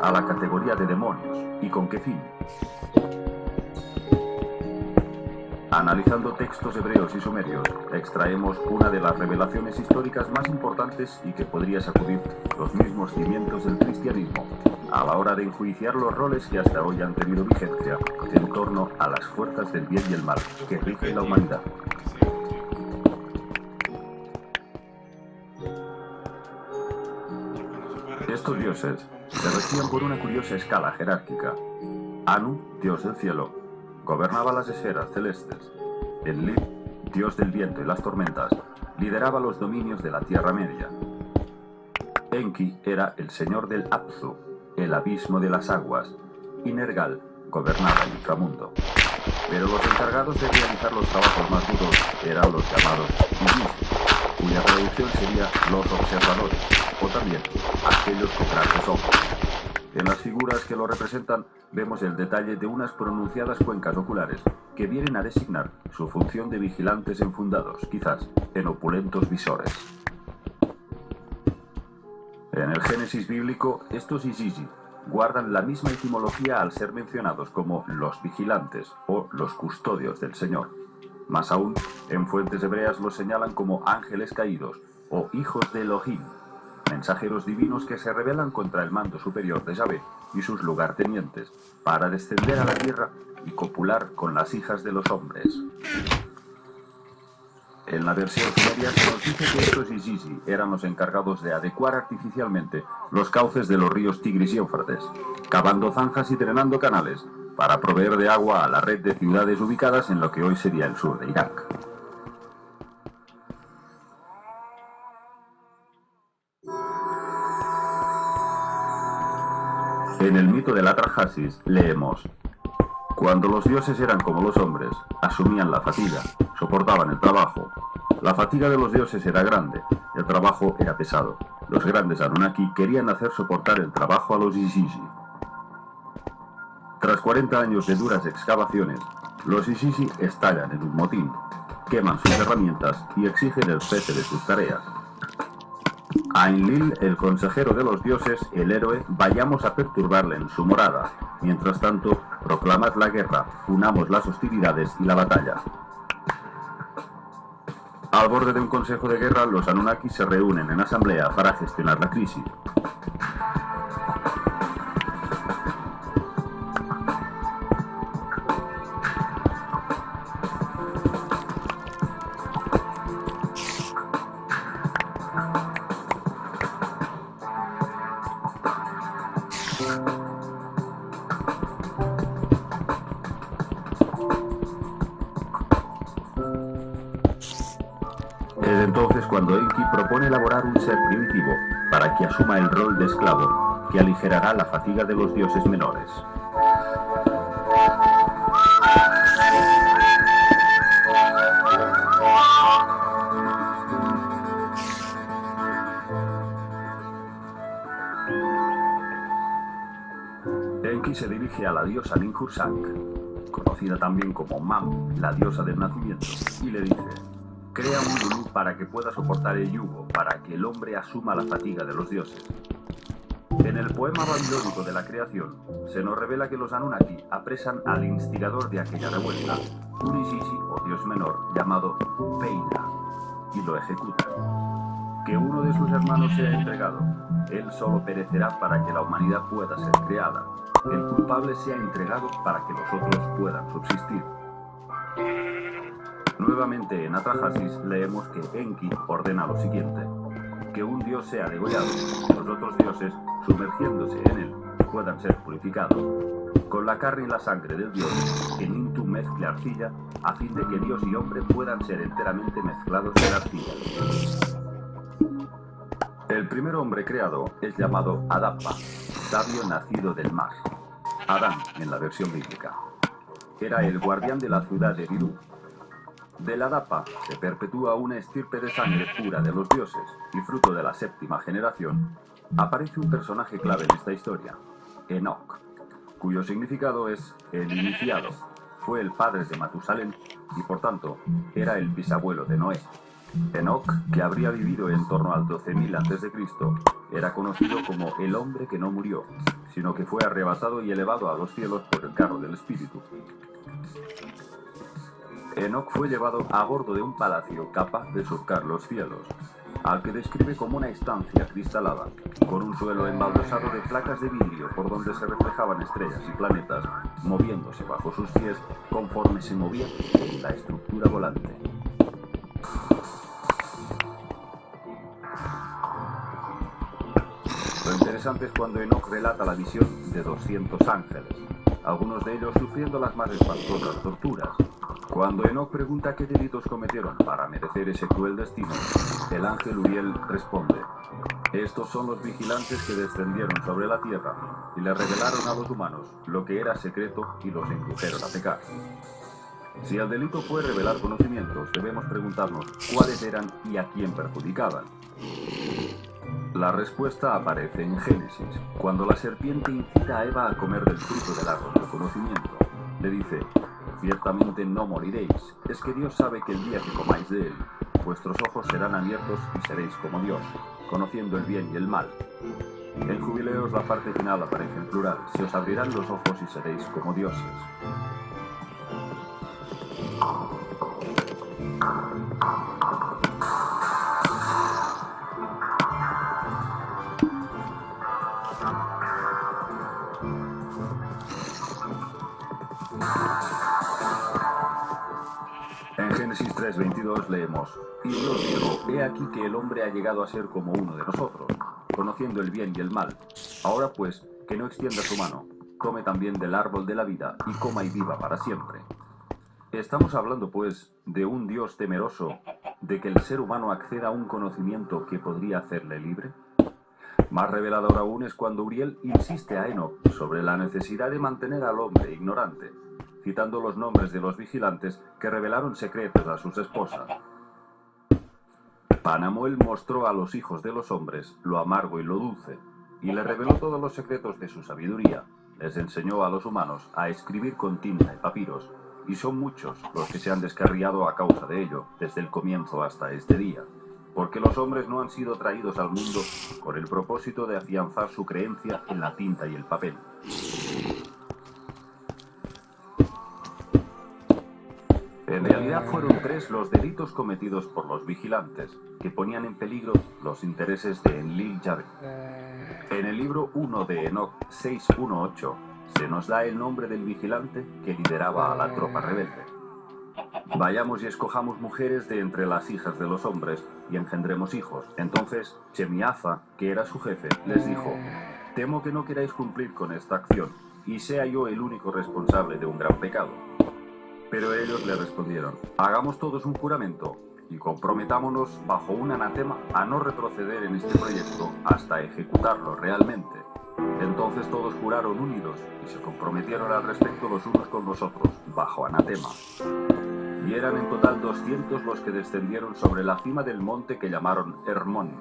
a la categoría de demonios. ¿Y con qué fin? Analizando textos hebreos y sumerios, extraemos una de las revelaciones históricas más importantes y que podría sacudir los mismos cimientos del cristianismo a la hora de enjuiciar los roles que hasta hoy han tenido vigencia en torno a las fuerzas del bien y el mal que rigen la humanidad. Estos dioses se regían por una curiosa escala jerárquica. Anu, dios del cielo, gobernaba las esferas celestes. Enlil, dios del viento y las tormentas, lideraba los dominios de la Tierra Media. Enki era el señor del Apsu, el abismo de las aguas, y Nergal gobernaba el inframundo. Pero los encargados de realizar los trabajos más duros eran los llamados Igis, cuya traducción sería los observadores, o también aquellos con grandes ojos. En las figuras que lo representan vemos el detalle de unas pronunciadas cuencas oculares que vienen a designar su función de vigilantes enfundados, quizás en opulentos visores. En el Génesis bíblico, estos Igigi guardan la misma etimología al ser mencionados como los vigilantes o los custodios del Señor. Más aún, en fuentes hebreas los señalan como ángeles caídos o hijos de Elohim, mensajeros divinos que se rebelan contra el mando superior de Yahvé y sus lugartenientes para descender a la tierra y copular con las hijas de los hombres. En la versión sumeria se nos dice que estos Igigi eran los encargados de adecuar artificialmente los cauces de los ríos Tigris y Éufrates, cavando zanjas y drenando canales para proveer de agua a la red de ciudades ubicadas en lo que hoy sería el sur de Irak. En el mito del Atrahasis leemos: cuando los dioses eran como los hombres, asumían la fatiga, soportaban el trabajo. La fatiga de los dioses era grande, el trabajo era pesado. Los grandes Anunnaki querían hacer soportar el trabajo a los Igigi. Tras 40 años de duras excavaciones, los Igigi estallan en un motín, queman sus herramientas y exigen el cese de sus tareas. A Enlil, el consejero de los dioses, el héroe, vayamos a perturbarle en su morada. Mientras tanto, proclamad la guerra, unamos las hostilidades y la batalla. Al borde de un consejo de guerra, los Anunnaki se reúnen en asamblea para gestionar la crisis. Es entonces cuando Enki propone elaborar un ser primitivo para que asuma el rol de esclavo, que aligerará la fatiga de los dioses menores. Enki se dirige a la diosa Ninhursag, conocida también como Mam, la diosa del nacimiento, y le dice: crea un Lulú para que pueda soportar el yugo, para que el hombre asuma la fatiga de los dioses. En el poema babilónico de la creación, se nos revela que los Anunnaki apresan al instigador de aquella revuelta, un Igigi o dios menor llamado Peina, y lo ejecutan. Que uno de sus hermanos sea entregado, él solo perecerá para que la humanidad pueda ser creada. El culpable sea entregado para que los otros puedan subsistir. Nuevamente en Atrahasis leemos que Enki ordena lo siguiente: que un dios sea degollado, los otros dioses, sumergiéndose en él, puedan ser purificados. Con la carne y la sangre del dios, que Nintu mezcle arcilla, a fin de que dios y hombre puedan ser enteramente mezclados en la arcilla. El primer hombre creado es llamado Adapa, sabio nacido del mar. Adán en la versión bíblica. Era el guardián de la ciudad de Virú. De la Adapa se perpetúa una estirpe de sangre pura de los dioses, y fruto de la séptima generación, aparece un personaje clave en esta historia, Enoc, cuyo significado es el iniciado. Fue el padre de Matusalén y por tanto era el bisabuelo de Noé. Enoc, que habría vivido en torno al 12.000 a.C., era conocido como el hombre que no murió, sino que fue arrebatado y elevado a los cielos por el carro del Espíritu. Enoc fue llevado a bordo de un palacio capaz de surcar los cielos, al que describe como una estancia cristalada, con un suelo embaldosado de placas de vidrio por donde se reflejaban estrellas y planetas, moviéndose bajo sus pies conforme se movía en la estructura volante. Lo interesante es cuando Enoc relata la visión de 200 ángeles, algunos de ellos sufriendo las más espantosas torturas. Cuando Enoc pregunta qué delitos cometieron para merecer ese cruel destino, el ángel Uriel responde: estos son los vigilantes que descendieron sobre la tierra y le revelaron a los humanos lo que era secreto y los indujeron a pecar. Si el delito fue revelar conocimientos, debemos preguntarnos cuáles eran y a quién perjudicaban. La respuesta aparece en Génesis, cuando la serpiente incita a Eva a comer del fruto del árbol del conocimiento. Le dice: ciertamente no moriréis, es que Dios sabe que el día que comáis de él, vuestros ojos serán abiertos y seréis como Dios, conociendo el bien y el mal. En Jubileos la parte final aparece en plural: se os abrirán los ojos y seréis como dioses. En Génesis 3:22 leemos: y Dios dijo: he aquí que el hombre ha llegado a ser como uno de nosotros, conociendo el bien y el mal. Ahora pues, que no extienda su mano, tome también del árbol de la vida y coma y viva para siempre. Estamos hablando, pues, de un Dios temeroso, de que el ser humano acceda a un conocimiento que podría hacerle libre. Más revelador aún es cuando Uriel insiste a Enoc sobre la necesidad de mantener al hombre ignorante, citando los nombres de los vigilantes que revelaron secretos a sus esposas. Panamuel mostró a los hijos de los hombres lo amargo y lo dulce, y le reveló todos los secretos de su sabiduría. Les enseñó a los humanos a escribir con tinta y papiros, y son muchos los que se han descarriado a causa de ello, desde el comienzo hasta este día, porque los hombres no han sido traídos al mundo con el propósito de afianzar su creencia en la tinta y el papel. En realidad fueron 3 los delitos cometidos por los vigilantes, que ponían en peligro los intereses de Enlil-Yahvé. En el libro 1 de Enoc 6.1.8 se nos da el nombre del vigilante que lideraba a la tropa rebelde. Vayamos y escojamos mujeres de entre las hijas de los hombres y engendremos hijos. Entonces Shemiaza, que era su jefe, les dijo: temo que no queráis cumplir con esta acción, y sea yo el único responsable de un gran pecado. Pero ellos le respondieron: hagamos todos un juramento y comprometámonos bajo un anatema a no retroceder en este proyecto hasta ejecutarlo realmente. Entonces todos juraron unidos y se comprometieron al respecto los unos con los otros, bajo anatema. Y eran en total 200 los que descendieron sobre la cima del monte que llamaron Hermón.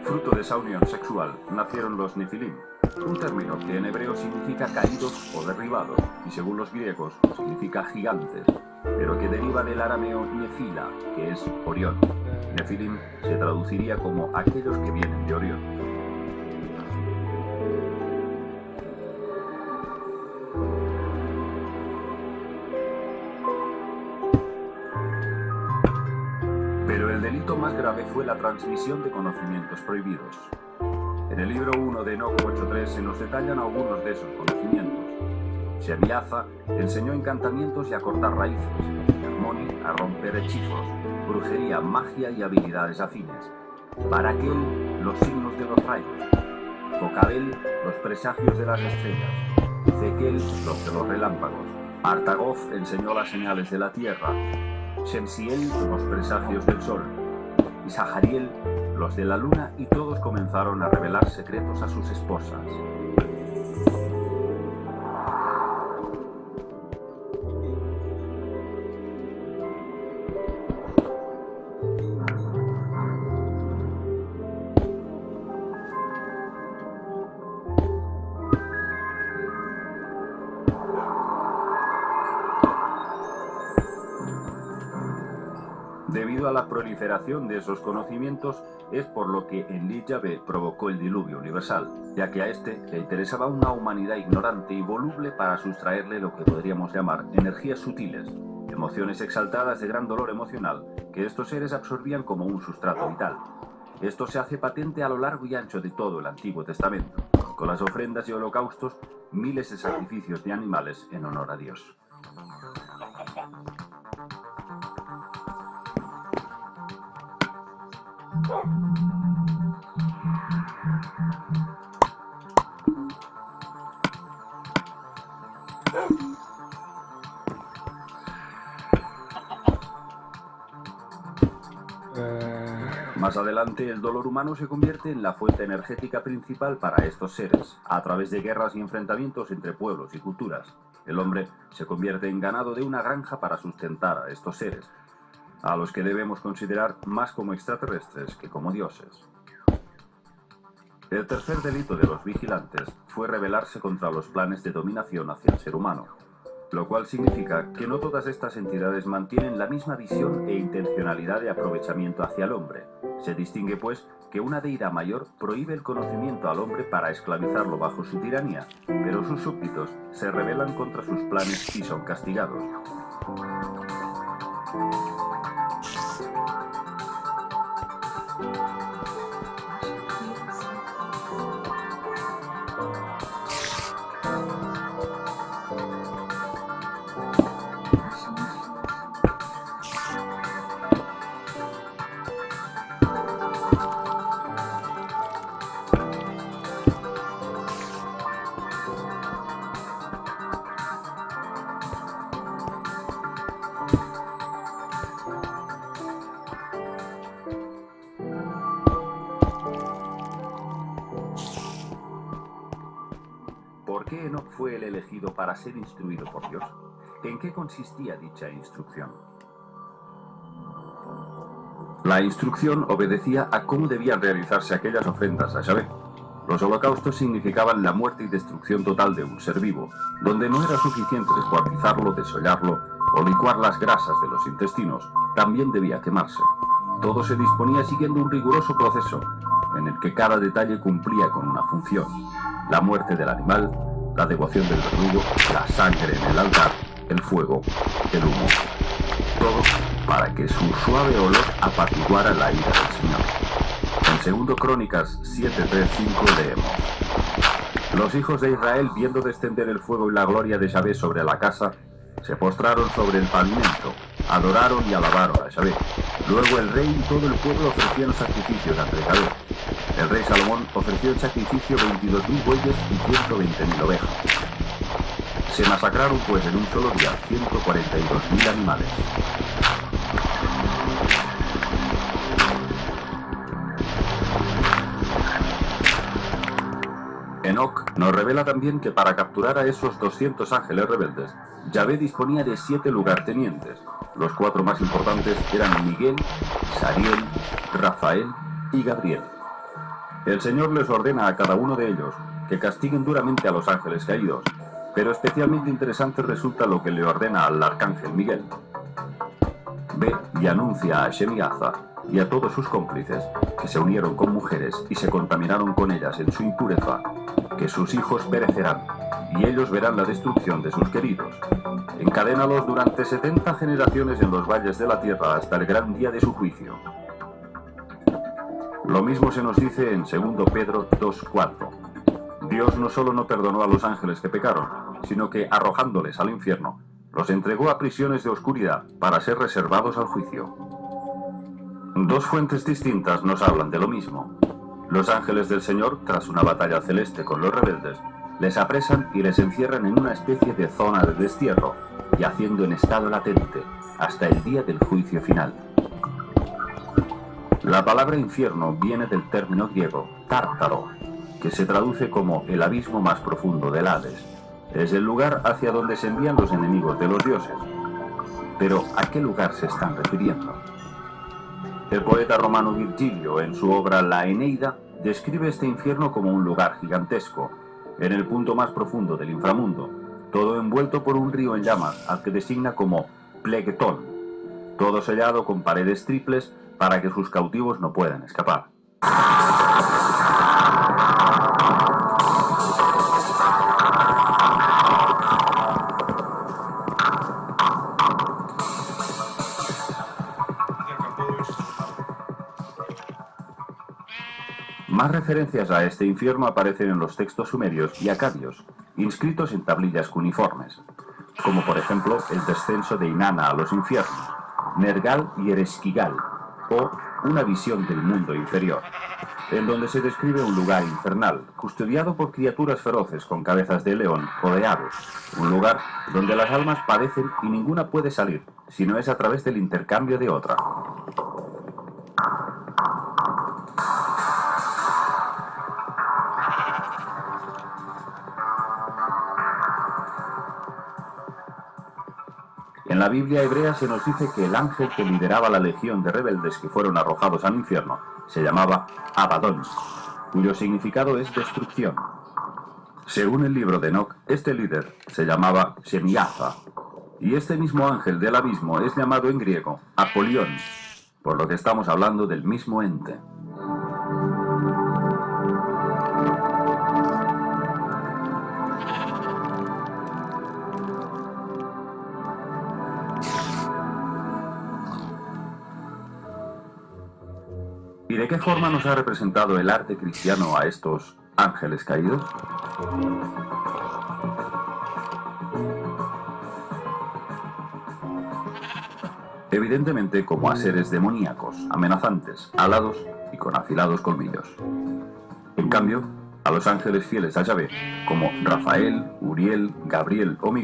Fruto de esa unión sexual nacieron los Nefilim, un término que en hebreo significa caídos o derribados, y según los griegos significa gigantes, pero que deriva del arameo Nefila, que es Orión. Nefilim se traduciría como aquellos que vienen de Orión. Pero el delito más grave fue la transmisión de conocimientos prohibidos. En el libro 1 de Enoc 8.3 se nos detallan algunos de esos conocimientos. Shemiaza enseñó encantamientos y a cortar raíces, Hermoni a romper hechizos, brujería, magia y habilidades afines. Baraquel, los signos de los rayos. Cocabel, los presagios de las estrellas. Zequel, los de los relámpagos. Artagoz enseñó las señales de la tierra. Shemsiel, los presagios del sol. Y Sahariel, los de la luna, y todos comenzaron a revelar secretos a sus esposas. Debido a la proliferación de esos conocimientos, es por lo que Enlil Yahvé provocó el diluvio universal, ya que a este le interesaba una humanidad ignorante y voluble para sustraerle lo que podríamos llamar energías sutiles, emociones exaltadas de gran dolor emocional, que estos seres absorbían como un sustrato vital. Esto se hace patente a lo largo y ancho de todo el Antiguo Testamento, con las ofrendas y holocaustos, miles de sacrificios de animales en honor a Dios. Más adelante, el dolor humano se convierte en la fuente energética principal para estos seres, a través de guerras y enfrentamientos entre pueblos y culturas. El hombre se convierte en ganado de una granja para sustentar a estos seres, a los que debemos considerar más como extraterrestres que como dioses. El tercer delito de los vigilantes fue rebelarse contra los planes de dominación hacia el ser humano, lo cual significa que no todas estas entidades mantienen la misma visión e intencionalidad de aprovechamiento hacia el hombre. Se distingue, pues, que una deidad mayor prohíbe el conocimiento al hombre para esclavizarlo bajo su tiranía, pero sus súbditos se rebelan contra sus planes y son castigados. ¿Por qué Enoc fue el elegido para ser instruido por Dios? ¿En qué consistía dicha instrucción? La instrucción obedecía a cómo debían realizarse aquellas ofrendas a Yahvé. Los holocaustos significaban la muerte y destrucción total de un ser vivo, donde no era suficiente descuartizarlo, desollarlo o licuar las grasas de los intestinos, también debía quemarse. Todo se disponía siguiendo un riguroso proceso, en el que cada detalle cumplía con una función: la muerte del animal, la devoción del verdugo, la sangre en el altar, el fuego, el humo. Todo para que su suave olor apaciguara la ira del Señor. En 2 Crónicas 7:3-5 leemos: Los hijos de Israel, viendo descender el fuego y la gloria de Yahvé sobre la casa, se postraron sobre el pavimento, adoraron y alabaron a Yahvé. Luego el rey y todo el pueblo ofrecían sacrificios ante Yahvé. El rey Salomón ofreció en sacrificio 22.000 bueyes y 120.000 ovejas. Se masacraron pues en un solo día 142.000 animales. Enoc nos revela también que para capturar a esos 200 ángeles rebeldes, Yahvé disponía de 7 lugartenientes. Los 4 más importantes eran Miguel, Sariel, Rafael y Gabriel. El Señor les ordena a cada uno de ellos que castiguen duramente a los ángeles caídos, pero especialmente interesante resulta lo que le ordena al arcángel Miguel. Ve y anuncia a Shemiaza y a todos sus cómplices que se unieron con mujeres y se contaminaron con ellas en su impureza, que sus hijos perecerán y ellos verán la destrucción de sus queridos. Encadénalos durante 70 generaciones en los valles de la tierra hasta el gran día de su juicio. Lo mismo se nos dice en 2 Pedro 2:4. Dios no solo no perdonó a los ángeles que pecaron, sino que, arrojándoles al infierno, los entregó a prisiones de oscuridad para ser reservados al juicio. 2 fuentes distintas nos hablan de lo mismo. Los ángeles del Señor, tras una batalla celeste con los rebeldes, les apresan y les encierran en una especie de zona de destierro, yaciendo en estado latente, hasta el día del juicio final. La palabra infierno viene del término griego tártaro, que se traduce como el abismo más profundo del Hades. Es el lugar hacia donde se envían los enemigos de los dioses. Pero, ¿a qué lugar se están refiriendo? El poeta romano Virgilio, en su obra La Eneida, describe este infierno como un lugar gigantesco, en el punto más profundo del inframundo, todo envuelto por un río en llamas, al que designa como Plegetón. todo sellado con paredes triples para que sus cautivos no puedan escapar. Más referencias a este infierno aparecen en los textos sumerios y acadios, inscritos en tablillas cuneiformes, como por ejemplo el descenso de Inanna a los infiernos, Nergal y Ereshkigal, o una visión del mundo inferior, en donde se describe un lugar infernal, custodiado por criaturas feroces con cabezas de león o de ave, un lugar donde las almas padecen y ninguna puede salir, si no es a través del intercambio de otra. En la Biblia hebrea se nos dice que el ángel que lideraba la legión de rebeldes que fueron arrojados al infierno se llamaba Abadón, cuyo significado es destrucción. Según el libro de Enoc, este líder se llamaba Shemiaza, y este mismo ángel del abismo es llamado en griego Apolión, por lo que estamos hablando del mismo ente. ¿Y de qué forma nos ha representado el arte cristiano a estos ángeles caídos? Evidentemente como a seres demoníacos, amenazantes, alados y con afilados colmillos. En cambio, a los ángeles fieles a Yahvé, como Rafael, Uriel, Gabriel o Miguel,